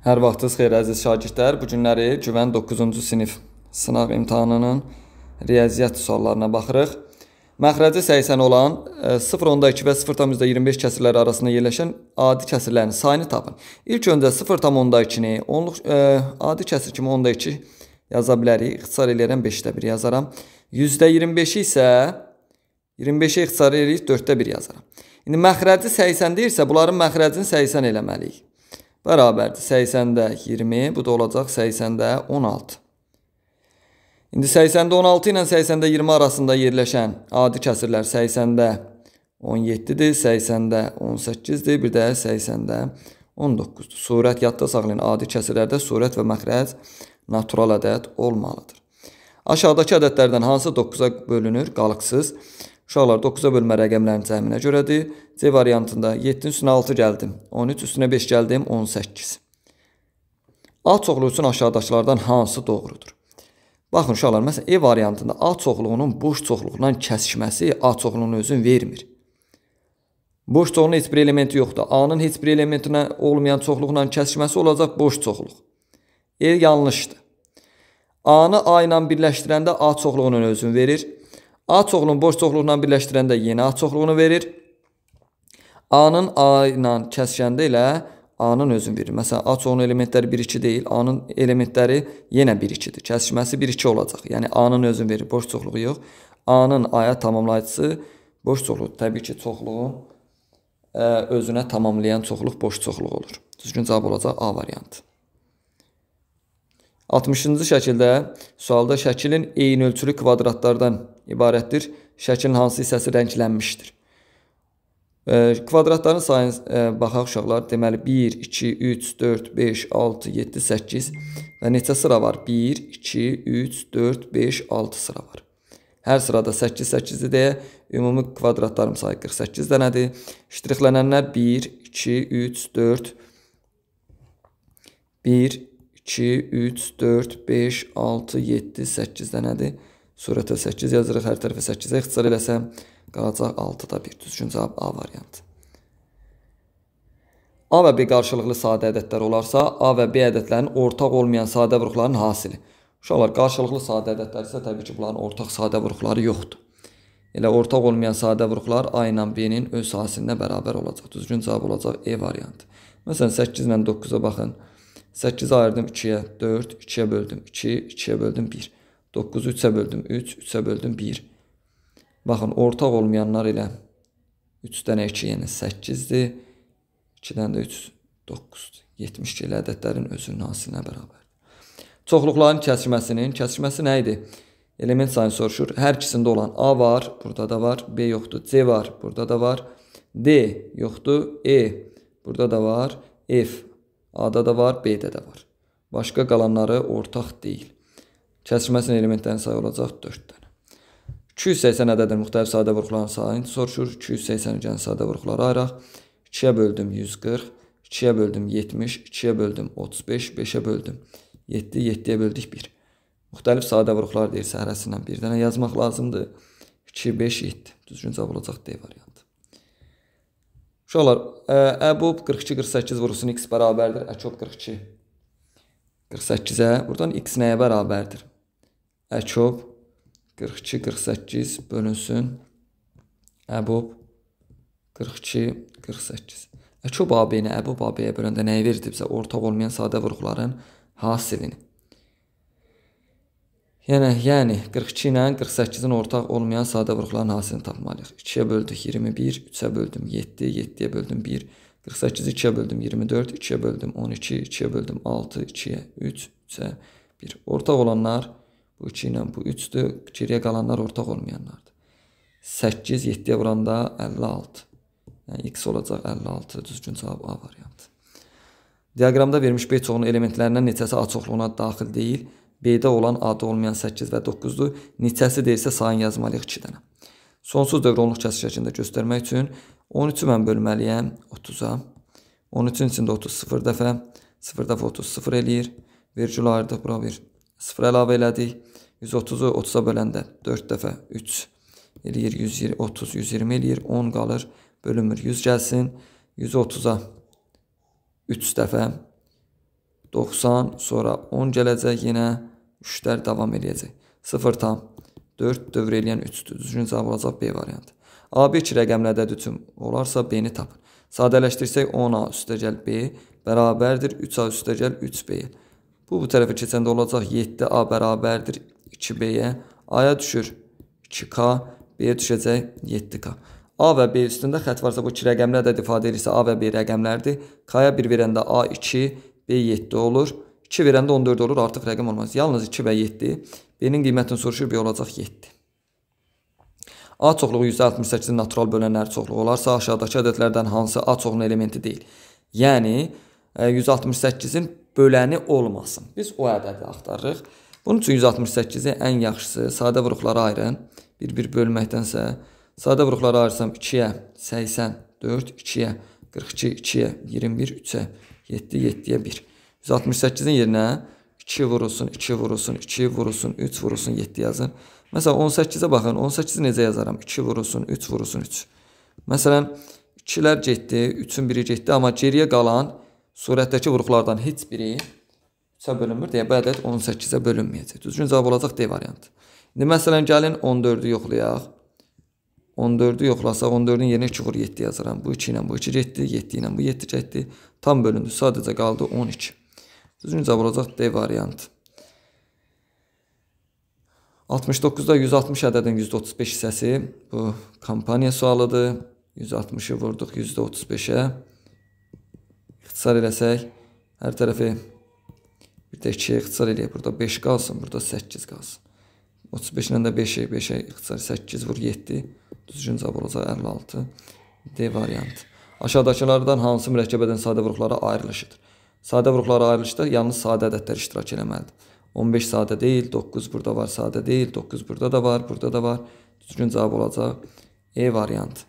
Hər vaxtınız xeyir əziz şagirdlər. Bu günləri Güvən 9-cu sinif sınaq imtahanının riyaziyyat suallarına baxırıq. Məxrəci 80 olan 0.2 və 0.25 kəsirləri arasında yerləşən adi kəsirlərin sayını tapın. İlk öncə 0.2-ni adi kəsir kimi 10.2 yaza bilərik. İxtisar eləyərəm 5-də 1 yazaram. %25-i isə 25-i ixtisar eləyib 4-də 1 yazaram. İndi məxrəci 80 deyirsə, bunların məxrəcini 80 eləməliyik. Bərabərdir 80-də 20, bu da olacaq 80-də 16. İndi 80-də 16 ilə 80-də 20 arasında yerləşən adi kəsirlər 80-də 17-dir, 80-də 18-dir, bir də 80-də 19-dur. Surət yadda saxlayın, adi kəsirlərdə surət və məxrəc natural ədəd olmalıdır. Aşağıdakı ədədlərdən hansı 9-a bölünür? Qalıqsız. Uşaqlar 9-a bölmə rəqəmlərin cəminə görədir. C variantında 7-nin üstünə 6 gəldim, 13 üstünə 5 gəldim, 18. A çoxluğu üçün aşağıdakılardan hansı doğrudur? Baxın uşaqlar, məsələn, E variantında A çoxluğunun boş çoxluğundan kəsişməsi A çoxluğunun özünü vermir. Boş çoxluğunun heç bir elementi yoxdur. A-nın heç bir elementinə olmayan çoxluğundan kəsişməsi olacaq boş çoxluq. E yanlışdır. A-nı A ilə birləşdirəndə A çoxluğunun özünü verir. A çoxluğunu boş çoxluğundan birləşdirəndə yenə A çoxluğunu verir. A-nın A ilə kəsişəndə ilə A-nın özünü verir. Məsələn, A çoxluğunun elementləri 1-2 deyil. A-nın elementləri yenə 1-2-dir. Kəsişməsi 1-2 olacaq. Yəni A-nın özünü verir, boş çoxluğu yox. A-nın A-ya tamamlayıcısı boş çoxluq. Təbii ki, çoxluğun özünə tamamlayan çoxluq boş çoxluq olur. Düzgün cavab olacaq A variantı. 60-cı şəkildə sualda şəklin eyni ölçülü kvadratlardan ibarətdir. Şəklin hansı hissəsi rənglənmişdir? Kvadratların sayını baxaq uşaqlar. Deməli 1, 2, 3, 4, 5, 6, 7, 8 və neçə sıra var? 1, 2, 3, 4, 5, 6 sıra var. Hər sırada 8, 8-dir deyə ümumi kvadratlarım sayı 48 dənədir. Ştrixlənənlər 1, 2, 3, 4, 1, 2, 3, 4, 5, 6, 7, 8 dənədir. Surətə 8 yazırıq, hər tərəfə 8-ə ixtisar eləsəm, qalacaq 6-da 1. Düzgün cavab A variantı. A və B qarşılıqlı sadə ədədlər olarsa, A və B ədədlərinin ortaq olmayan sadə vuruqların hasili. Uşaqlar, qarşılıqlı sadə ədədlər isə təbii ki, bunların ortaq sadə vuruqları yoxdur. Elə ortaq olmayan sadə vuruqlar A ilə B-nin öz hasilinə bərabər olacaq. Düzgün cavab olacaq E variantı. Məsələn, 8 ilə 9-a baxın. 8-i ayırdım 2-yə, 4, 2-yə böldüm 2, 2-yə böldüm 1. 9-u 3-ə böldüm 3, 3-ə böldüm 1. Baxın, ortaq olmayanlar ilə 3-dən 2 yəni 8-dir. 2-dən də 3, 9-dur. 72 ilə ədədlərin özünün hasilinə bərabər. Çoxluqların kəsişməsi nə idi? Element sayını soruşur. Hər ikisində olan A var, burada da var. B yoxdur. C var, burada da var. D yoxdur. E burada da var. F A-da da var, B-də də var. Başqa qalanları ortaq deyil. Kəsişməsinin elementlərin sayı olacaq 4 dənə. 280 ədədin müxtəlif sadə vuruqların sayını soruşur. 280-ci sadə vuruqları ayıraq. 2-yə böldüm 140, 2-yə böldüm 70, 2-yə böldüm 35, 5-ə böldüm 7, 7-yə böldük 1. Müxtəlif sadə vuruqlar deyirsə, hərəsindən bir dənə yazmaq lazımdır. 2, 5, 7. Düzgün cavab olacaq D variantı. Uşaqlar, əbub 42, 48 vurulsun x bərabərdir. Əkob 42, 48-ə. Buradan x nəyə bərabərdir? Əkob 42, 48 bölünsün. Əbub 42, 48. Əkob AB-ni əbub AB-yə böləndə nəyi verdi bizə? Ortaq olmayan sadə vuruqların hasilini. Yəni 42 ilə 48-in ortaq olmayan sadə vuruqların hasilini tapmalıyıq. 2-yə böldük 21, 3-ə böldüm 7, 7-yə böldüm 1, 48-i 2-yə böldüm 24, 2-yə böldüm 12, 2-yə böldüm 6, 2-yə 3, 3-ə 1. Ortaq olanlar bu 2 ilə bu 3-dür, geriyə qalanlar ortaq olmayanlardır. 8, 7-yə vuranda 56. Yəni x olacaq 56, düzgün cavab A variantı. Diaqramda verilmiş B çoxluğunun elementlərindən neçəsi A çoxluğuna daxil deyil? B-də olan A-da olmayan 8 və 9-dur. Neçəsi deyilsə sayını yazmalıyıq 2 dənə. Sonsuz dövr onluq kəsir şəklində göstərmək üçün 13-ü mən bölməliyəm 30-a. 13-ün içində 30 0 dəfə, 0 dəfə 30 0 eləyir. Vergül ayırdıq, bura bir 0 əlavə elədik. 130-u 30-a böləndə 4 dəfə 3 eləyir, 130, 120 eləyir, 10 qalır, bölünmür, 100 gəlsin. 130-a 3 dəfə 90, sonra 10 gələcək, yenə 3-lər davam edəcək. 0,4 dövr eləyən 3-dür. Düzgün cavab olacaq B variantı. A1 2 rəqəmli ədəd üçün olarsa B-ni tapın. Sadələşdirsək 10A üstəgəl B bərabərdir 3A üstəgəl 3B-yə. Bu tərəfə keçəndə olacaq 7A bərabərdir 2B-yə. A-ya düşür 2K, B-yə düşəcək 7K. A və B üstündə xətt varsa bu 2 rəqəmli ədəd ifadə edirsə A və B rəqəmlərdir. K-ya 1 verəndə A 2, B 7 olur. 2 verəndə 14 olur, artıq rəqəm olmaz. Yalnız 2 və 7. B-nin qiymətini soruşur, B olacaq 7. A çoxluğu %68-in natural bölənləri çoxluğu olarsa, aşağıdakı ədədlərdən hansı A çoxluğunun elementi deyil? Yəni, 168-in böləni olmasın. Biz o ədədi axtarırıq. Bunun üçün 168-i ən yaxşısı sadə vuruqlara ayırın. Bir bölməkdənsə, sadə vuruqlara ayırsam 2-yə 84, 2-yə 42, 2-yə 21, 3-ə 7, 7-yə 1. 168-in yerinə 2 vurulsun, 2 vurulsun, 2 vurulsun, 3 vurulsun, 7 yazın. Məsələn, 18-ə baxın, 18-i necə yazaram? 2 vurulsun, 3 vurulsun, 3. Məsələn, 2-lər getdi, 3-ün biri getdi, amma geriyə qalan surətdəki vuruqlardan heç biri 3-ə bölünmür deyə bu ədəd 18-ə bölünməyəcək. Düzgün cavab olacaq D variantı. İndi məsələn, gəlin 14-ü yoxlayaq. 14-ü yoxlasaq, 14-ün yerinə 2 vur 7 yazıram. Bu 2 ilə bu 2 getdi, 7 ilə bu 7 getdi. Tam bölündü, sadəcə qaldı 12. Düzgün cavab olacaq D variantı. 69-da 160 ədədin %35 hissəsi bu kampaniya sualıdır. 160-ı vurduq %35-ə. İxtisar eləsək, hər tərəfi bir də 2-yə ixtisar eləyək. Burada 5 qalsın, burada 8 qalsın. 35 ilə də 5'ə ixtisar 8 vur 7. Düzgün cavab olacaq 56. D variantı. Aşağıdakılardan hansı mürəkkəbədən sadə vuruqlara ayrılışıdır? Sadə vuruqlara ayrılışda yalnız sadə ədədlər iştirak eləməlidir. 15 sadə deyil, 9 burada var, sadə deyil, 9 burada da var, burada da var. Düzgün cavab olacaq E variantı.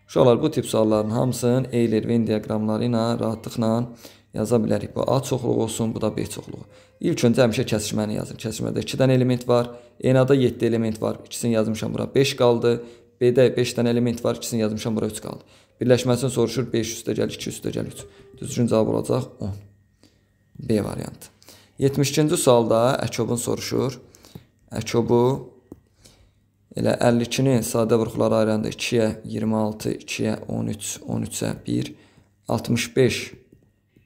Uşaqlar, bu tip sualların hamısını Euler Venn diaqramları ilə rahatlıqla yaza bilərik. Bu A çoxluğu olsun, bu da B çoxluğu. İlk öncə həmişə kəsişməni yazın. Kəsişmədə 2 dənə element var. ENA-da 7 element var. İkisini yazmışam bura 5 qaldı. B-də 5 dənə element var. İkisini yazmışam bura 3 qaldı. Birləşməsini soruşur 5 üstəgəl 2 üstəgəl 3. Düzgün cavab olacaq 10. B variantı. 72-ci sualda əkobun soruşur. Əkobu elə 52-ni sadə vuruqlara ayıranda 2-yə 26, 2-yə 13, 13-ə 1, 65,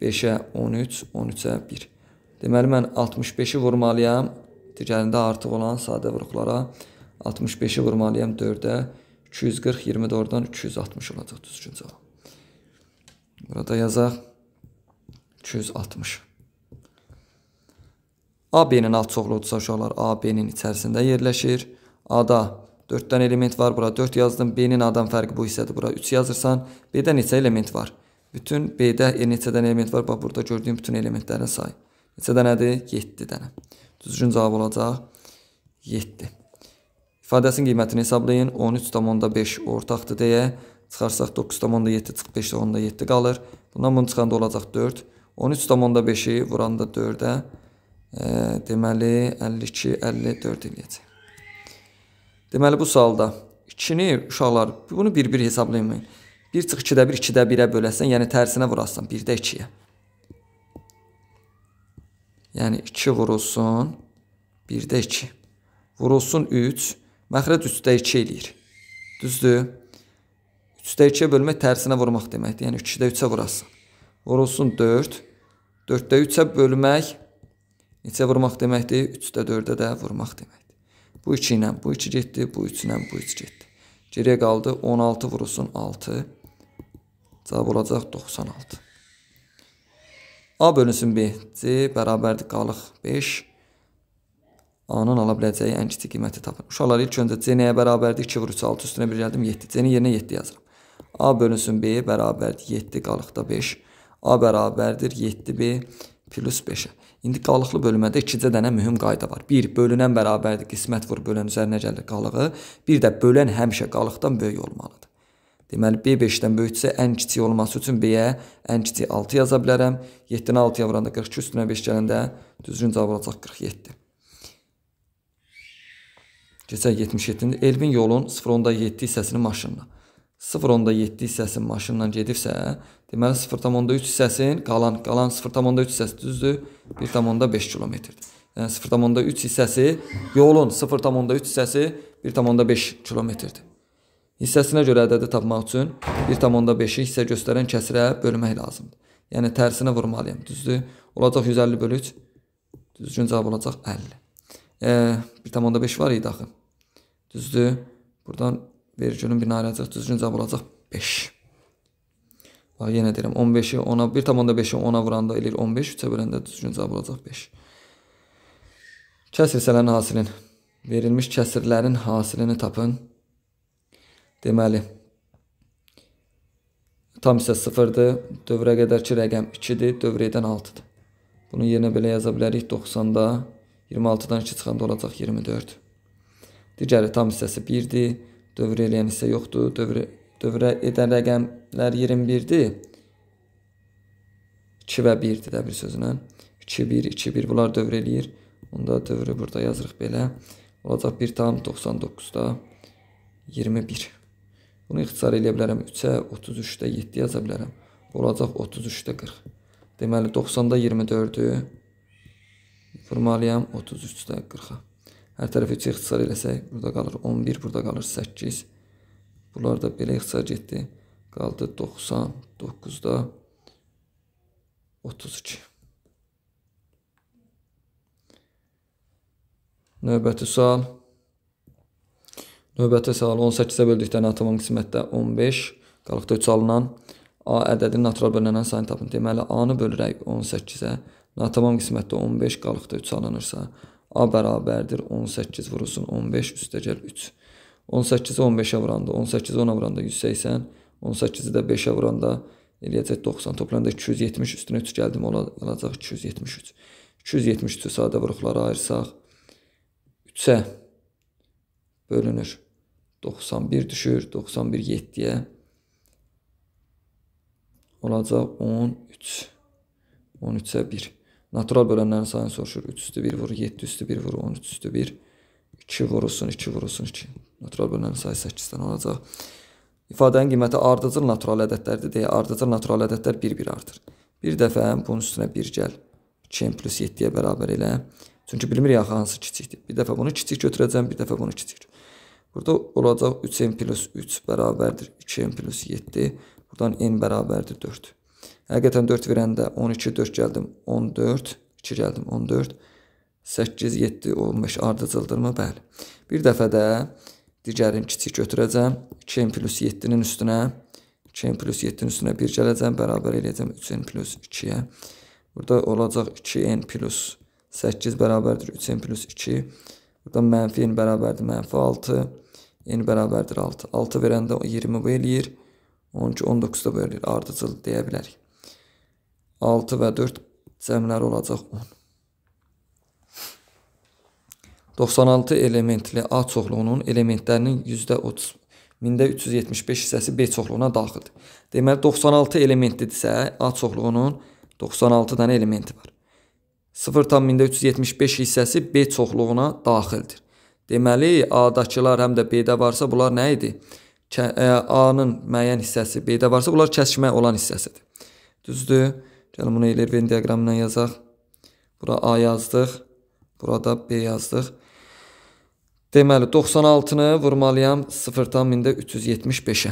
5-ə 13, 13-ə 1. Deməli, mən 65-i vurmalıyam. Digərində artıq olan sadə vuruqlara 65-i vurmalıyam 4-ə. 240, 24-dan 260 olacaq düzgün cavab. Burada yazaq 260. AB-nin alt çoxluğudursa uşaqlar AB-nin içərisində yerləşir. A-da 4 dənə element var. Bura 4 yazdım. B-nin A-dan fərqi bu hissədir. Bura 3 yazırsan. B-də neçə element var? Bütün B-də neçə dənə element var? Bax, burada gördüyüm bütün elementlərin sayı. Neçə dənədir? 7 dənə. Düzgün cavab olacaq 7. İfadəsinin qiymətini hesablayın. 13,5 ortaqdır deyə. Çıxarsaq 9,7 çıxıb 5,7 qalır. Bundan bunu çıxanda olacaq 4. 13,5-i vuranda 4-ə. Deməli 52, 54 eləyəcək. Deməli bu sualda 2-ni uşaqlar bunu bir-bir hesablayın. 1 çıx 2-də 1, 2-də 1-ə böləsən, yəni tərsinə vurarsan 1-də 2-yə. Yəni 2 vurulsun 1-də 2. Vurulsun 3. Məxrəc 3-də 2 eləyir. Düzdür? 3-də 2-yə bölmək tərsinə vurmaq deməkdir. Yəni 2-də 3-ə vurasın. Vurulsun 4. 4-də 3-ə bölmək neçə vurmaq deməkdir? 3-də 4-ə də vurmaq deməkdir. Bu 2 ilə bu 2 getdi, bu 3 ilə bu 3 getdi. Geriyə qaldı 16 vurulsun 6. Cavab olacaq 96. A bölünsün B. C bərabərdir qalıq 5. A-nın ala biləcəyi ən kiçik qiyməti tapın. Uşaqlar, ilk öncə C nəyə bərabərdir? 2 vur 3, 6 üstünə 1 gəldim 7. C-nin yerinə 7 yazıram. A bölünsün B bərabərdir 7 qalıqda 5. A bərabərdir 7B plus 5-ə. İndi qalıqlı bölünmədə 2 dənə mühüm qayda var. 1. Bölünən bərabərdir, qismət vur bölən üzərinə gəlir qalığı. Bir də bölən həmişə qalıqdan böyük olmalıdır. Deməli, B 5-dən böyüksə ən kiçik olması üçün B-yə ən kiçik 6 yaza bilərəm. 7-ni 6-ya vuranda 42 üstünə 5 gələndə düzgün cavab olacaq 47. Keçək 77-ci. Elvin yolun 0,7 hissəsini maşınla. 0,7 hissəsi maşınla gedirsə, Deməli 0,3 hissəsin qalan 0,3 hissəsi düzdür 1,5 kilometrdir. Yəni 0,3 hissəsi yolun 0,3 hissəsi 1,5 kilometrdir. Hissəsinə görə ədədi tapmaq üçün 1,5-i hissə göstərən kəsirə bölmək lazımdır. Yəni tərsinə vurmalıyam. Düzdür? Olacaq 150 bölü 3. Düzgün cavab olacaq 50. 1,5 var idi axı. Düzdür? Buradan vergülün birini ayıracaq. Düzgün cavab olacaq 5. Bax, yenə deyirəm 15-i 10-a 1,5-i 10-a vuranda eləyir 15. 3-ə böləndə düzgün cavab olacaq 5. Kəsr hissələrin hasilini. Verilmiş kəsirlərin hasilini tapın. Deməli, tam hissə 0-dır. Dövrə qədərki rəqəm 2-dir. Dövrə edən 6-dır. Bunu yerinə belə yaza bilərik. 90-da 26-dan 2 çıxanda olacaq 24. Digəri tam hissəsi 1-dir. Dövrə eləyən hissə yoxdur. Dövrə edən rəqəmlər 21-dir. 2 və 1-dir də bir sözlə. 2, 1, 2, 1 bunlar dövrə eləyir. Onda dövrü burada yazırıq belə. Olacaq 1,99-da 21. Bunu ixtisar eləyə bilərəm 3-ə, 33-də 7 yaza bilərəm. Olacaq 33-də 40. Deməli 90-da 24-ü vurmalıyam 33-də 40-a. Hər tərəfi 3-ə ixtisar eləsək, burada qalır 11, burada qalır 8. Bunlar da belə ixtisar getdi. Qaldı 99-da 32. Növbəti sual. Növbəti sual 18-ə böldükdə natamam qismətdə 15 qalıqda 3 alınan A ədədinin natural bölünən sayını tapın. Deməli A-nı bölürək 18-ə. Natamam qismətdə 15 qalıqda 3 alınırsa A bərabərdir 18 vurulsun 15 üstəgəl 3. 18-i 15-ə vuranda, 18-i 10-a vuranda 180, 18-i də 5-ə vuranda eləyəcək 90. Toplamda 270 üstünə 3 gəldim olacaq 273. 273-ü sadə vuruqlara ayırsaq 3-ə bölünür. 91 düşür. 91 7-yə olacaq 13. 13-ə 1. Natural bölənlərin sayını soruşur. 3 üstü 1 vurur. 7 üstü 1 vurur. 13 üstü 1. 2 vurulsun. 2 vurulsun 2. Natural bölənlərin sayı 8-dən olacaq. İfadənin qiyməti ardıcıl natural ədədlərdir deyə ardıcıl natural ədədlər 1-1 artır. Bir dəfə bunun üstünə 1 gəl. 2n plus 7-yə bərabər elə. Çünki bilmir yaxı hansı kiçikdir. Bir dəfə bunu kiçik götürəcəm, bir dəfə bunu kiçik. Burada olacaq 3n plus 3 bərabərdir 2n plus 7. Buradan n bərabərdir 4. Həqiqətən 4 verəndə 12, 4 gəldim 14, 2 gəldim 14, 8, 7, 15 ardıcıldırmı? Bəli. Bir dəfə də digərini kiçik götürəcəm. 2n plus 7-nin üstünə 2n plus 7-nin üstünə 1 gələcəm. Bərabər eləyəcəm 3n plus 2-yə. Burada olacaq 2n plus 8 bərabərdir 3n plus 2. Burada mənfi n bərabərdir mənfi 6. N bərabərdir 6. 6 verəndə 20 bu eləyir. 12, 19-da bölünür. Ardıcıl deyə bilərik. 6 və 4 cəmləri olacaq 10. 96 elementli A çoxluğunun elementlərinin %30, 1375 hissəsi B çoxluğuna daxildir. Deməli, 96 elementlidirsə, A çoxluğunun 96 dənə elementi var. 0,1375 hissəsi B çoxluğuna daxildir. Deməli, A-dakılar həm də B-də varsa, bunlar nə idi? A-nın müəyyən hissəsi B-də varsa, bunlar kəsişmə olan hissəsidir. Düzdür? Gəlin bunu elə Venn diaqramından yazaq. Bura A yazdıq. Burada B yazdıq. Deməli, 96-nı vurmalıyam 0,375-ə.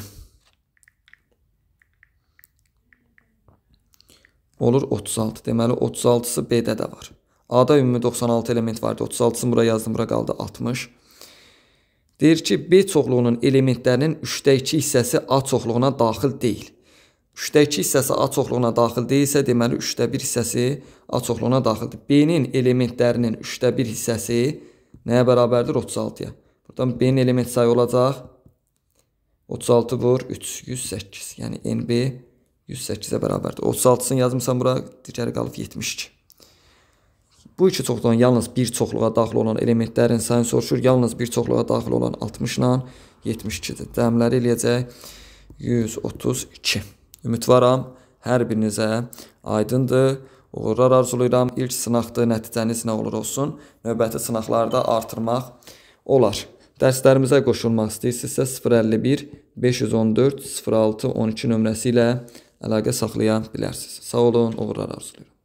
Olur 36. Deməli, 36-sı B-də də var. A-da ümumi 96 element vardı. 36-sını bura yazdım, bura qaldı 60. Deyir ki, B çoxluğunun elementlərinin 3/2 hissəsi A çoxluğuna daxil deyil. 3/2 hissəsi A çoxluğuna daxil deyilsə, deməli 3/1 hissəsi A çoxluğuna daxildir. B-nin elementlərinin 3/1 hissəsi nəyə bərabərdir? 36-ya. Buradan B-nin element sayı olacaq 36 vur 3, 108. Yəni NB 108-ə bərabərdir. 36-sını yazmışsam bura, digəri qalıb 72. Bu iki çoxluğun yalnız bir çoxluğa daxil olan elementlərin sayını soruşur. Yalnız bir çoxluğa daxil olan 60 ilə 72-dir. Cəmləri eləyəcək 132. Ümidvaram, hər birinizə aydındır. Uğurlar arzulayıram. İlk sınaqdır, nəticəniz nə olur olsun. Növbəti sınaqlarda artırmaq olar. Dərslərimizə qoşulmaq istəyirsinizsə 051 514 06 12 nömrəsi ilə əlaqə saxlaya bilərsiniz. Sağ olun, uğurlar arzulayıram.